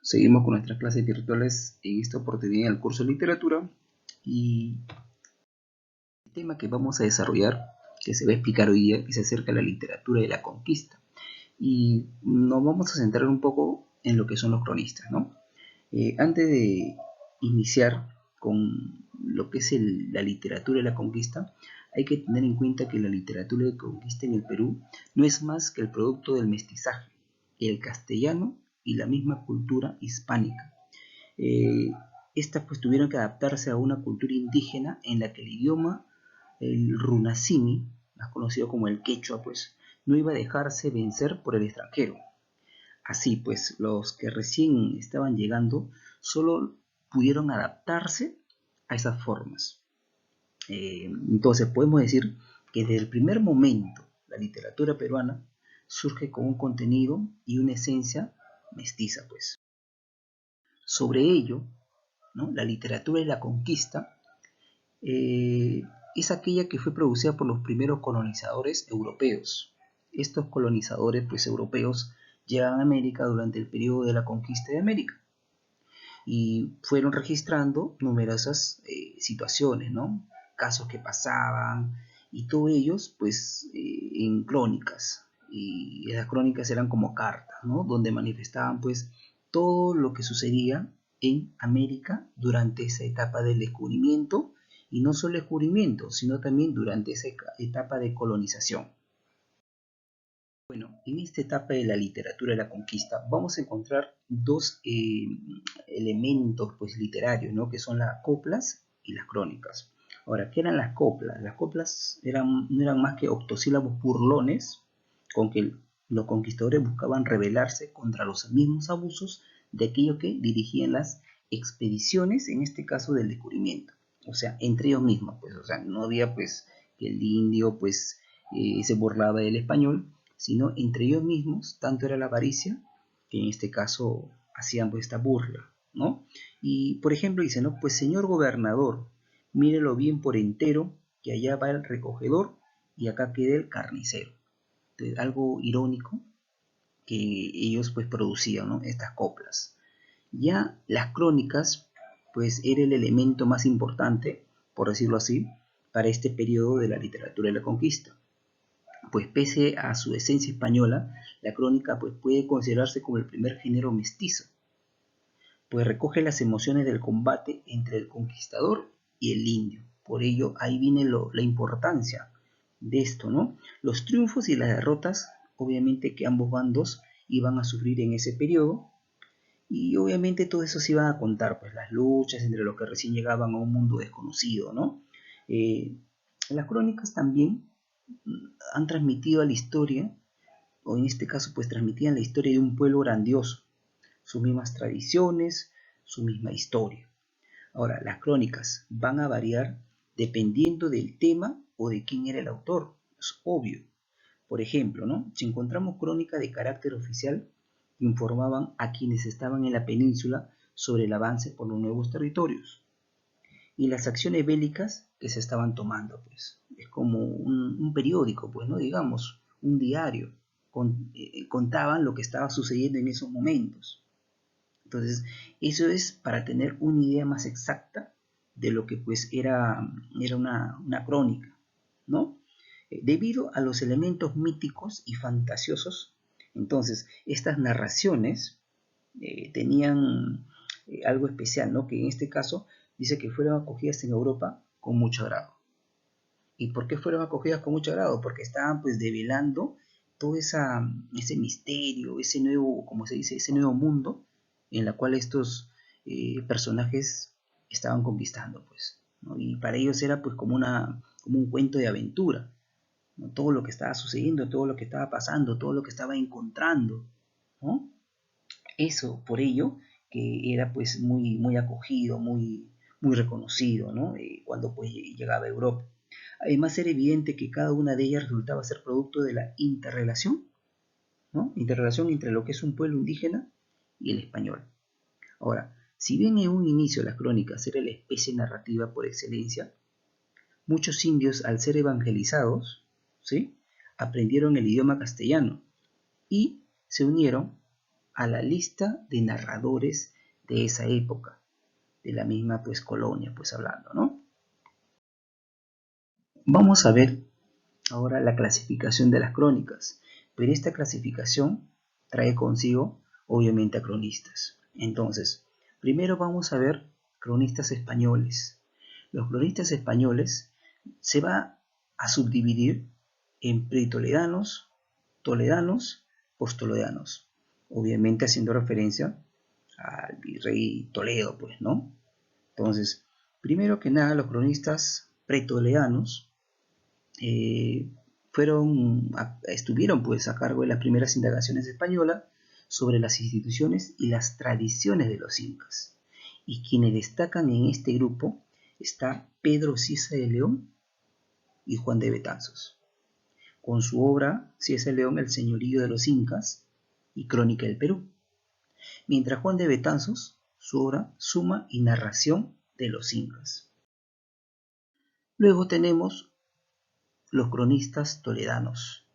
Seguimos con nuestras clases virtuales en esta oportunidad del curso de literatura, y el tema que vamos a desarrollar, que se va a explicar hoy día, es acerca de la literatura de la conquista, y nos vamos a centrar un poco en lo que son los cronistas, ¿no? Antes de iniciar con lo que es la literatura de la conquista, hay que tener en cuenta que la literatura de conquista en el Perú no es más que el producto del mestizaje, el castellano y la misma cultura hispánica. Eh, Estas pues tuvieron que adaptarse a una cultura indígena en la que el idioma, el runasimi, más conocido como el quechua, pues no iba a dejarse vencer por el extranjero. Así pues, los que recién estaban llegando solo pudieron adaptarse a esas formas. Entonces podemos decir que desde el primer momento la literatura peruana surge con un contenido y una esencia mestiza, pues. Sobre ello, ¿no? La literatura de la conquista eh, es aquella que fue producida por los primeros colonizadores europeos. Estos colonizadores pues, europeos llegan a América durante el periodo de la conquista de América y fueron registrando numerosas situaciones, ¿no? Casos que pasaban, y todos ellos pues en crónicas, y esas crónicas eran como cartas, ¿no? Donde manifestaban pues todo lo que sucedía en América durante esa etapa del descubrimiento, y no solo descubrimiento, sino también durante esa etapa de colonización. Bueno, en esta etapa de la literatura de la conquista vamos a encontrar dos elementos pues, literarios, ¿no? Que son las coplas y las crónicas. Ahora, ¿qué eran las coplas? Las coplas no eran más que octosílabos burlones con que los conquistadores buscaban rebelarse contra los mismos abusos de aquellos que dirigían las expediciones, en este caso del descubrimiento. O sea, entre ellos mismos, pues, o sea, no había pues que el indio pues se burlaba del español, sino entre ellos mismos, tanto era la avaricia, que en este caso hacían pues esta burla, ¿no? Y por ejemplo dice, ¿no? Pues señor gobernador, mírelo bien por entero, que allá va el recogedor y acá queda el carnicero. Entonces, algo irónico que ellos pues producían, ¿no? Estas coplas. Ya las crónicas, pues era el elemento más importante, por decirlo así, para este periodo de la literatura de la conquista. Pues pese a su esencia española, la crónica pues, puede considerarse como el primer género mestizo, pues recoge las emociones del combate entre el conquistador y el indio. Por ello, ahí viene la importancia de esto, ¿no? Los triunfos y las derrotas, obviamente que ambos bandos iban a sufrir en ese periodo, y obviamente todo eso se iban a contar, pues las luchas entre los que recién llegaban a un mundo desconocido, ¿no? Eh, las crónicas también han transmitido a la historia, o en este caso pues transmitían la historia de un pueblo grandioso, sus mismas tradiciones, su misma historia. Ahora, las crónicas van a variar dependiendo del tema o de quién era el autor, es obvio. Por ejemplo, ¿no? Si encontramos crónicas de carácter oficial, informaban a quienes estaban en la península sobre el avance por los nuevos territorios y las acciones bélicas que se estaban tomando, pues. Es como un periódico, pues, ¿no? Digamos, un diario. Contaban lo que estaba sucediendo en esos momentos. Entonces, eso es para tener una idea más exacta de lo que pues era una crónica, ¿no? Debido a los elementos míticos y fantasiosos, entonces estas narraciones tenían algo especial, ¿no? Que en este caso dice que fueron acogidas en Europa con mucho agrado. ¿Y por qué fueron acogidas con mucho agrado? Porque estaban pues develando todo ese misterio, ese nuevo, como se dice, ese nuevo mundo en la cual estos personajes estaban conquistando, pues, ¿no? Y para ellos era pues como un cuento de aventura, ¿no? Todo lo que estaba sucediendo, todo lo que estaba pasando, todo lo que estaba encontrando, ¿no? Eso, por ello, que era pues muy acogido, muy reconocido, ¿no? Cuando pues llegaba a Europa. Además era evidente que cada una de ellas resultaba ser producto de la interrelación, ¿no? Interrelación entre lo que es un pueblo indígena y el español. Ahora, si bien en un inicio las crónicas era la especie narrativa por excelencia, muchos indios al ser evangelizados, ¿sí? Aprendieron el idioma castellano y se unieron a la lista de narradores de esa época, de la misma pues colonia, pues hablando, ¿no? Vamos a ver ahora la clasificación de las crónicas, pero esta clasificación trae consigo obviamente a cronistas. Entonces, primero vamos a ver cronistas españoles. Los cronistas españoles se va a subdividir en pretoledanos, toledanos, posttoledanos, obviamente haciendo referencia al virrey Toledo, pues, ¿no? Entonces, primero que nada, los cronistas pretoledanos estuvieron pues a cargo de las primeras indagaciones españolas sobre las instituciones y las tradiciones de los incas. Y quienes destacan en este grupo está Pedro Ciza de León y Juan de Betanzos, con su obra Ciza de León, El señorío de los incas y Crónica del Perú, mientras Juan de Betanzos, su obra Suma y narración de los incas. Luego tenemos los cronistas toledanos,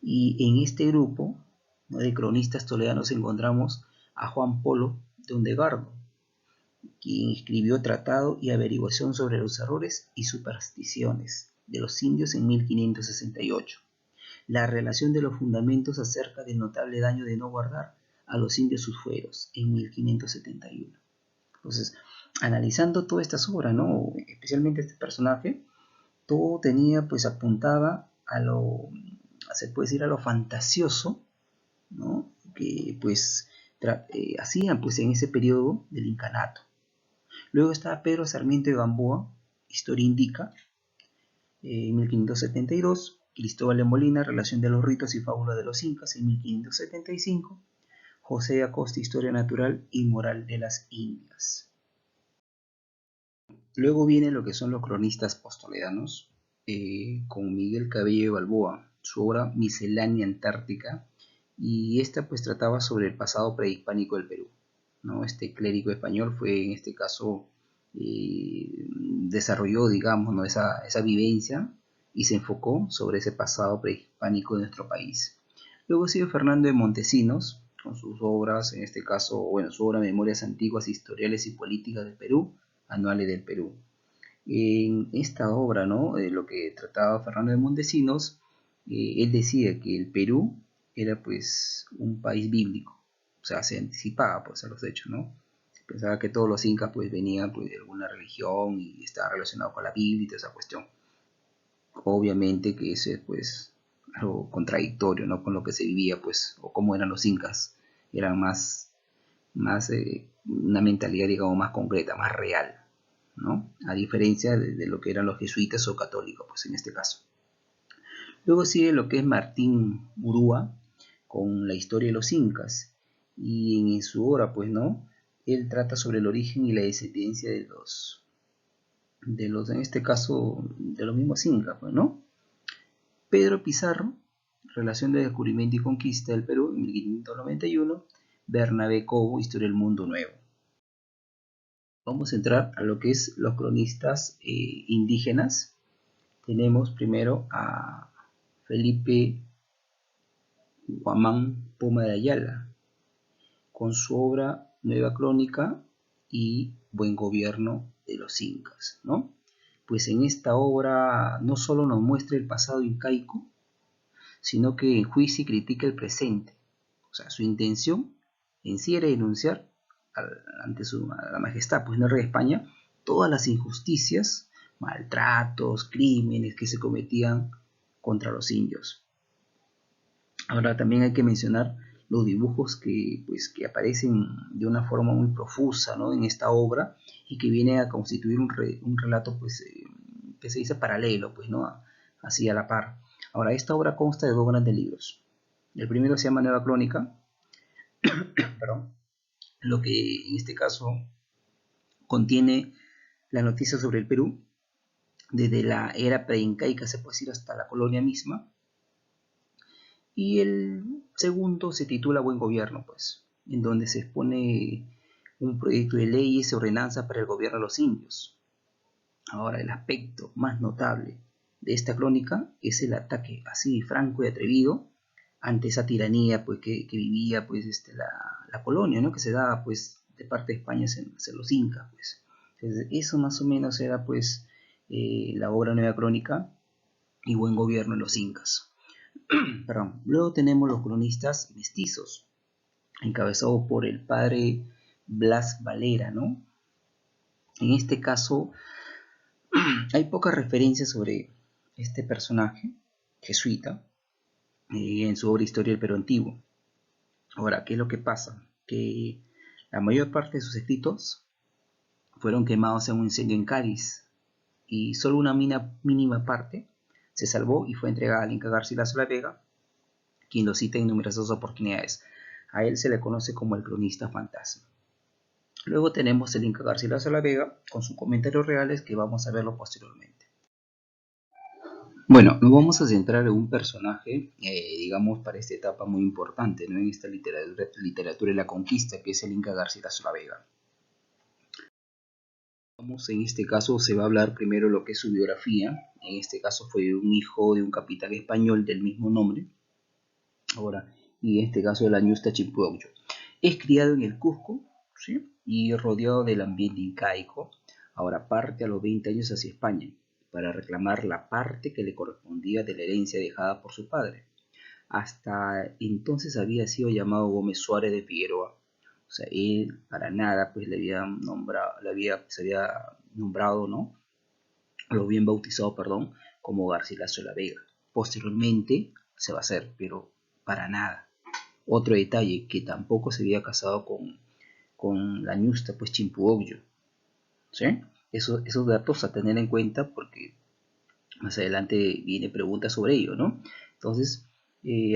y en este grupo, ¿no?, de cronistas toledanos encontramos a Juan Polo de Ondegardo, quien escribió Tratado y Averiguación sobre los errores y supersticiones de los indios en 1568, la relación de los fundamentos acerca del notable daño de no guardar a los indios sus fueros en 1571. Entonces, analizando todas estas obras, ¿no?, especialmente este personaje, todo tenía, pues apuntaba a lo, se puede decir, a lo fantasioso, ¿no?, que pues hacían pues en ese periodo del incanato. Luego está Pedro Sarmiento de Gamboa, Historia Indica, 1572, Cristóbal de Molina, Relación de los ritos y fábulas de los incas, en 1575, José de Acosta, Historia natural y moral de las Indias. Luego viene lo que son los cronistas posttoledanos, con Miguel Cabello de Balboa, su obra Miscelánea Antártica, y esta pues trataba sobre el pasado prehispánico del Perú, ¿no? Este clérigo español fue en este caso, desarrolló, digamos, ¿no?, esa vivencia y se enfocó sobre ese pasado prehispánico de nuestro país. Luego sigue Fernando de Montesinos, con sus obras, en este caso, bueno, su obra Memorias Antiguas, Historiales y Políticas del Perú, Anuales del Perú. En esta obra, ¿no?, de lo que trataba Fernando de Montesinos, él decía que el Perú era pues un país bíblico, o sea, se anticipaba pues a los hechos, ¿no? Pensaba que todos los incas pues venían pues de alguna religión y estaba relacionado con la Biblia y toda esa cuestión. Obviamente que eso es pues algo contradictorio, ¿no?, con lo que se vivía pues, o cómo eran los incas. Eran más una mentalidad, digamos, más concreta, más real, ¿no?, a diferencia de lo que eran los jesuitas o católicos, pues en este caso. Luego sigue lo que es Martín Urúa con la historia de los incas, y en su obra, pues, ¿no?, él trata sobre el origen y la descendencia de los en este caso, de los mismos incas, pues, ¿no? Pedro Pizarro, Relación de Descubrimiento y Conquista del Perú, en 1591, Bernabé Cobo, Historia del Mundo Nuevo. Vamos a entrar a lo que es los cronistas indígenas. Tenemos primero a Felipe Guamán Poma de Ayala, con su obra Nueva Crónica y Buen Gobierno de los Incas, ¿no? Pues en esta obra no solo nos muestra el pasado incaico, sino que enjuicia y critica el presente. O sea, su intención en sí era denunciar ante a la majestad, pues no, rey de España, todas las injusticias, maltratos, crímenes que se cometían contra los indios. Ahora también hay que mencionar los dibujos que aparecen de una forma muy profusa, ¿no?, en esta obra, y que viene a constituir un relato pues, que se dice paralelo, pues, ¿no?, así a la par. Ahora, esta obra consta de dos grandes libros. El primero se llama Nueva Crónica, perdón, lo que en este caso contiene las noticias sobre el Perú, desde la era preincaica, se puede decir, hasta la colonia misma. Y el segundo se titula Buen Gobierno, pues, en donde se expone un proyecto de leyes y ordenanzas para el gobierno de los indios. Ahora, el aspecto más notable de esta crónica es el ataque así franco y atrevido ante esa tiranía pues que vivía pues la colonia, ¿no? Que se daba pues de parte de España hacia los incas pues. Entonces, eso más o menos era pues la obra Nueva Crónica y Buen Gobierno de los Incas. Perdón. Luego tenemos los cronistas mestizos, encabezados por el padre Blas Valera, ¿no? En este caso hay pocas referencias sobre este personaje jesuita en su obra Historia del Perú Antiguo. Ahora, ¿qué es lo que pasa? Que la mayor parte de sus escritos fueron quemados en un incendio en Cádiz y solo una mínima parte se salvó y fue entregada al Inca Garcilaso de la Vega, quien lo cita en numerosas oportunidades. A él se le conoce como el cronista fantasma. Luego tenemos el Inca Garcilaso de la Vega con sus comentarios reales que vamos a verlo posteriormente. Bueno, nos vamos a centrar en un personaje, digamos, para esta etapa muy importante, ¿no? En esta literatura de la conquista, que es el Inca Garcilaso de la Vega. En este caso se va a hablar primero lo que es su biografía. En este caso fue un hijo de un capitán español del mismo nombre. Ahora, y en este caso de la ñusta Chimpuauyo. Es criado en el Cusco, ¿sí? Y rodeado del ambiente incaico. Ahora parte a los 20 años hacia España para reclamar la parte que le correspondía de la herencia dejada por su padre. Hasta entonces había sido llamado Gómez Suárez de Figueroa. O sea, él para nada pues le había nombrado, se había nombrado, ¿no? Lo bien bautizado, perdón, como Garcilaso de la Vega. Posteriormente se va a hacer, pero para nada. Otro detalle, que tampoco se había casado con la ñusta, pues Chimpuogyo, ¿sí? Esos datos a tener en cuenta porque más adelante viene preguntas sobre ello, ¿no? Entonces,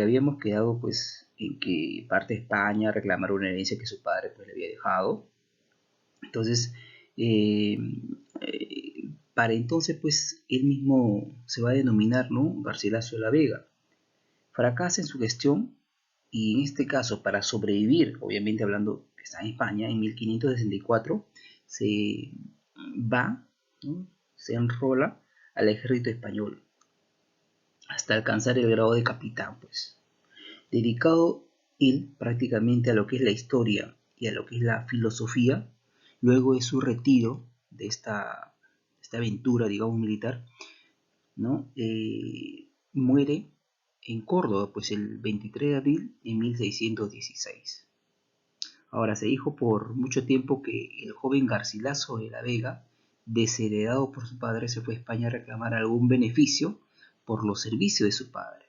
habíamos quedado pues en que parte de España reclamara una herencia que su padre pues le había dejado. Entonces, eh, para entonces pues él mismo se va a denominar, ¿no? Garcilaso de la Vega. Fracasa en su gestión y en este caso para sobrevivir, obviamente hablando que está en España, en 1564 se va, ¿no? Se enrola al ejército español hasta alcanzar el grado de capitán, pues. Dedicado él prácticamente a lo que es la historia y a lo que es la filosofía, luego de su retiro de esta aventura, digamos, militar, ¿no? Muere en Córdoba, pues el 23 de abril de 1616. Ahora, se dijo por mucho tiempo que el joven Garcilaso de la Vega, desheredado por su padre, se fue a España a reclamar algún beneficio por los servicios de su padre.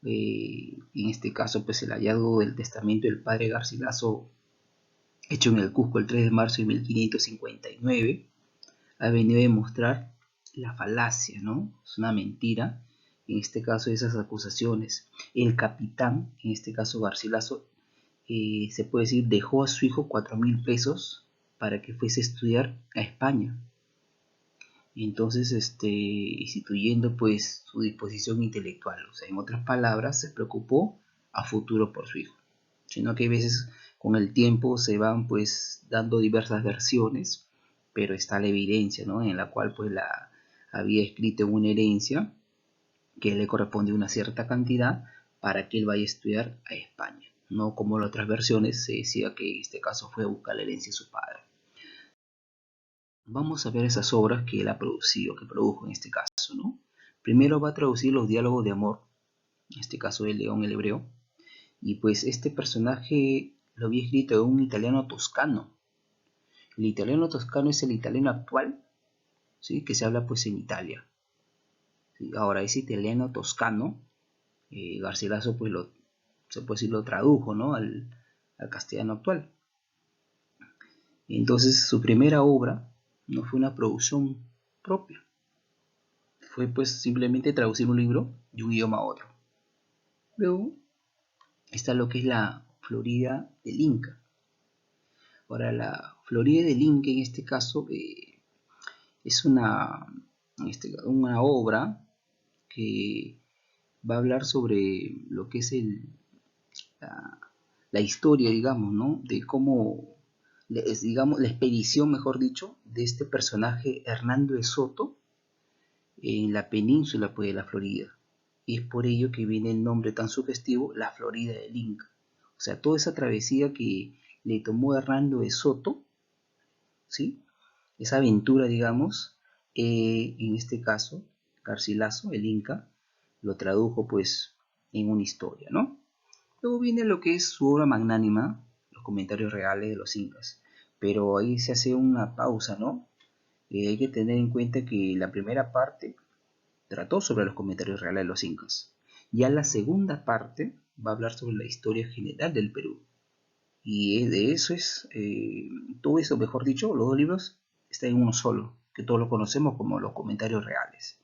En este caso, pues el hallazgo del testamento del padre Garcilaso, hecho en el Cusco el 3 de marzo de 1559, ha venido a demostrar la falacia, ¿no? Es una mentira, en este caso, esas acusaciones. El capitán, en este caso Garcilaso, se puede decir, dejó a su hijo 4.000 pesos para que fuese a estudiar a España. Entonces, instituyendo pues su disposición intelectual. O sea, en otras palabras, se preocupó a futuro por su hijo. Sino que a veces con el tiempo se van pues dando diversas versiones, pero está la evidencia, ¿no? En la cual pues había escrito una herencia que le corresponde una cierta cantidad para que él vaya a estudiar a España. No como en otras versiones se decía que en este caso fue a buscar la herencia de su padre. Vamos a ver esas obras que él ha producido, que produjo en este caso, ¿no? Primero va a traducir los diálogos de amor, en este caso de León el Hebreo, y pues este personaje lo había escrito en un italiano toscano. El italiano toscano es el italiano actual, ¿sí? Que se habla pues en Italia. ¿Sí? Ahora, ese italiano toscano, Garcilaso pues se puede decir lo tradujo, ¿no? al castellano actual. Entonces su primera obra no fue una producción propia, fue pues simplemente traducir un libro de un idioma a otro. Luego está lo que es la Florida del Inca. Ahora, la Florida del Inca en este caso es una obra que va a hablar sobre lo que es la historia, digamos, ¿no? De cómo, digamos, la expedición, mejor dicho, de este personaje Hernando de Soto en la península pues, de la Florida. y es por ello que viene el nombre tan sugestivo, la Florida del Inca. O sea, toda esa travesía que le tomó Hernando de Soto, ¿sí? Esa aventura, digamos, en este caso, Garcilaso, el Inca, lo tradujo pues en una historia, ¿no? Luego viene lo que es su obra magnánima, los comentarios reales de los incas, pero ahí se hace una pausa, ¿no? Hay que tener en cuenta que la primera parte trató sobre los comentarios reales de los incas. Ya la segunda parte va a hablar sobre la historia general del Perú. Y de eso es, todo eso, mejor dicho, los dos libros están en uno solo, que todos lo conocemos como los comentarios reales,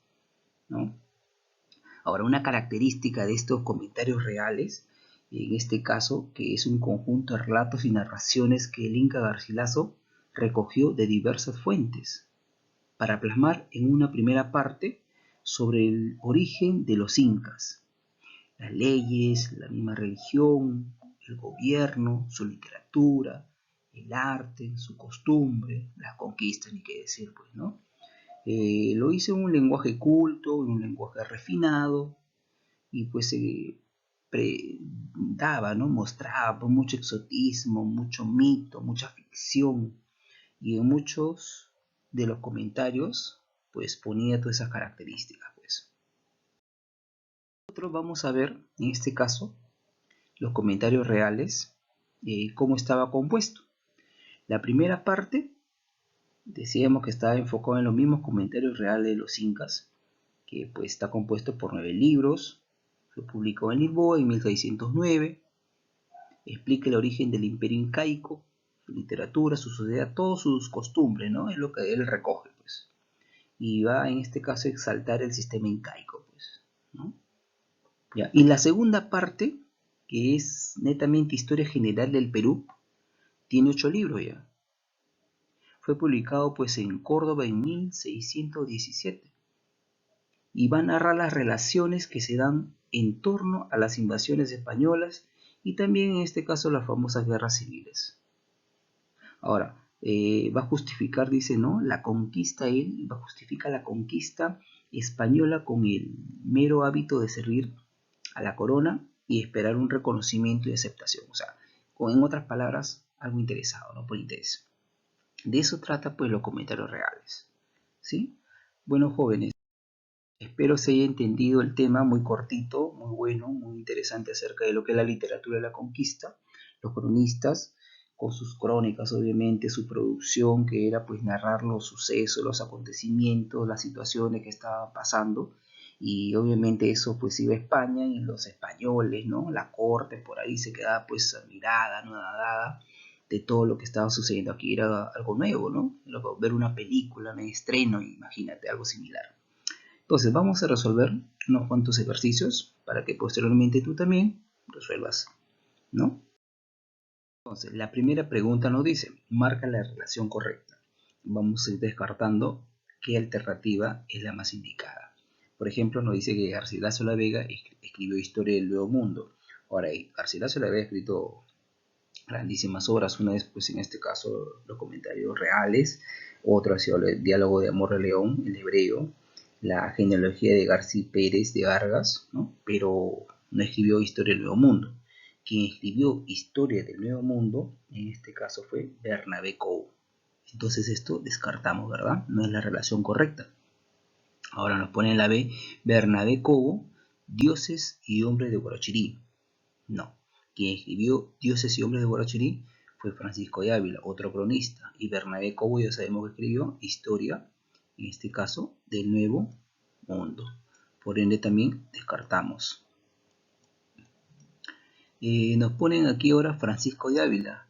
¿no? Ahora, una característica de estos comentarios reales, en este caso, que es un conjunto de relatos y narraciones que el Inca Garcilaso recogió de diversas fuentes, para plasmar en una primera parte sobre el origen de los incas, las leyes, la misma religión, el gobierno, su literatura, el arte, su costumbre, las conquistas, ni qué decir, pues, ¿no? Lo hice en un lenguaje culto, en un lenguaje refinado, y pues daba, ¿no? Mostraba mucho exotismo, mucho mito, mucha ficción, y en muchos de los comentarios pues ponía todas esas características, pues. Nosotros vamos a ver en este caso los comentarios reales, cómo estaba compuesto. La primera parte decíamos que estaba enfocado en los mismos comentarios reales de los incas, que pues está compuesto por 9 libros. Se publicó en Lisboa en 1609. Explica el origen del imperio incaico, su literatura, su sociedad, todas sus costumbres, ¿no? Es lo que él recoge, pues. Y va en este caso a exaltar el sistema incaico, pues, ¿no? Ya. Y la segunda parte, que es netamente historia general del Perú, tiene 8 libros ya. Fue publicado pues en Córdoba en 1617 y va a narrar las relaciones que se dan en torno a las invasiones españolas y también en este caso las famosas guerras civiles. Ahora, va a justificar, dice, ¿no? La conquista, él va a justificar la conquista española con el mero hábito de servir a la corona y esperar un reconocimiento y aceptación. O sea, en otras palabras, algo interesado, ¿no? Por interés. De eso trata pues los comentarios reales, ¿sí? Bueno, jóvenes, espero se haya entendido el tema, muy cortito, muy bueno, muy interesante acerca de lo que es la literatura de la conquista, los cronistas, con sus crónicas, obviamente, su producción, que era pues narrar los sucesos, los acontecimientos, las situaciones que estaban pasando, y obviamente eso pues iba a España y los españoles, ¿no? La corte por ahí se quedaba pues admirada, nadada de todo lo que estaba sucediendo aquí, era algo nuevo, ¿no? Ver una película, un estreno, imagínate, algo similar. Entonces vamos a resolver unos cuantos ejercicios para que posteriormente tú también resuelvas, ¿no? Entonces, la primera pregunta nos dice, marca la relación correcta. Vamos a ir descartando qué alternativa es la más indicada. Por ejemplo, nos dice que Garcilaso la Vega escribió Historia del Nuevo Mundo. Ahora, Garcilaso la Vega ha escrito grandísimas obras, una vez, pues en este caso, los comentarios reales, otro ha sido el diálogo de Amor de León, el hebreo, la genealogía de García Pérez de Vargas, ¿no? Pero no escribió Historia del Nuevo Mundo. Quien escribió Historia del Nuevo Mundo, en este caso fue Bernabé Cobo. Entonces esto descartamos, ¿verdad? No es la relación correcta. Ahora nos pone en la B, Bernabé Cobo, Dioses y Hombres de Guarachirí. No, quien escribió Dioses y Hombres de Guarachirí fue Francisco de Ávila, otro cronista, y Bernabé Cobo ya sabemos que escribió Historia, en este caso, del Nuevo Mundo. Por ende también descartamos. Nos ponen aquí ahora Francisco de Ávila,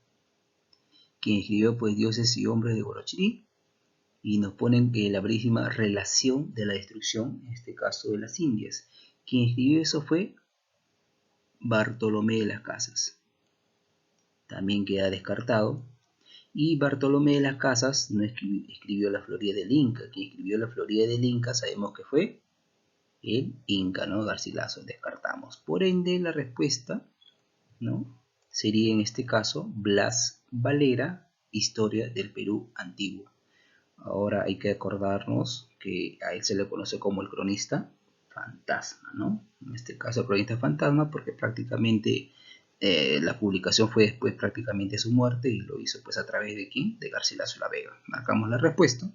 quien escribió pues Dioses y Hombres de Guarachirí, y nos ponen la brevísima relación de la destrucción, en este caso de las Indias. Quien escribió eso fue Bartolomé de las Casas. También queda descartado. Y Bartolomé de las Casas no escribió la Florida del Inca. Quien escribió la Florida del Inca sabemos que fue el Inca, ¿no? Garcilaso, descartamos. Por ende, la respuesta, ¿no? Sería en este caso Blas Valera, Historia del Perú Antiguo. Ahora hay que acordarnos que a él se le conoce como el cronista fantasma, ¿no? En este caso, el cronista fantasma, porque prácticamente la publicación fue después prácticamente de su muerte y lo hizo pues a través de ¿quién? De Garcilaso la Vega. Marcamos la respuesta.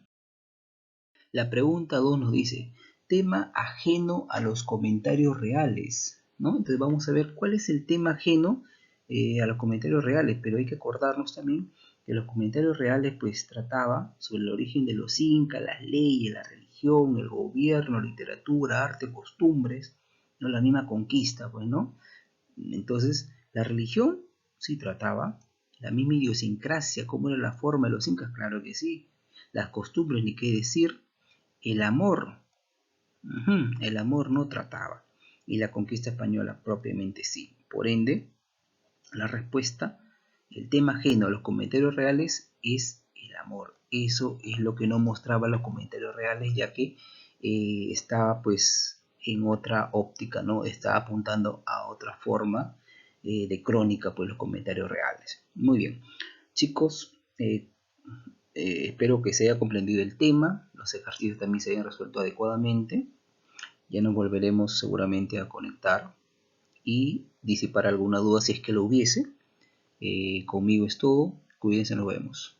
La pregunta 2 nos dice, tema ajeno a los comentarios reales, ¿no? Entonces vamos a ver cuál es el tema ajeno a los comentarios reales, pero hay que acordarnos también que los comentarios reales pues trataba sobre el origen de los incas, las leyes, la religión, el gobierno, literatura, arte, costumbres, ¿no? La misma conquista, pues, ¿no? Entonces, la religión sí trataba, la misma idiosincrasia, cómo era la forma de los incas, claro que sí, las costumbres, ni qué decir, el amor, el amor no trataba, y la conquista española propiamente sí. Por ende, la respuesta, el tema ajeno a los comentarios reales es el amor. Eso es lo que no mostraba los comentarios reales, ya que estaba pues en otra óptica, ¿no? Estaba apuntando a otra forma de crónica, pues los comentarios reales. Muy bien, chicos, espero que se haya comprendido el tema, los ejercicios también se hayan resuelto adecuadamente. Ya nos volveremos seguramente a conectar y disipar alguna duda si es que lo hubiese. Conmigo es todo, cuídense, nos vemos.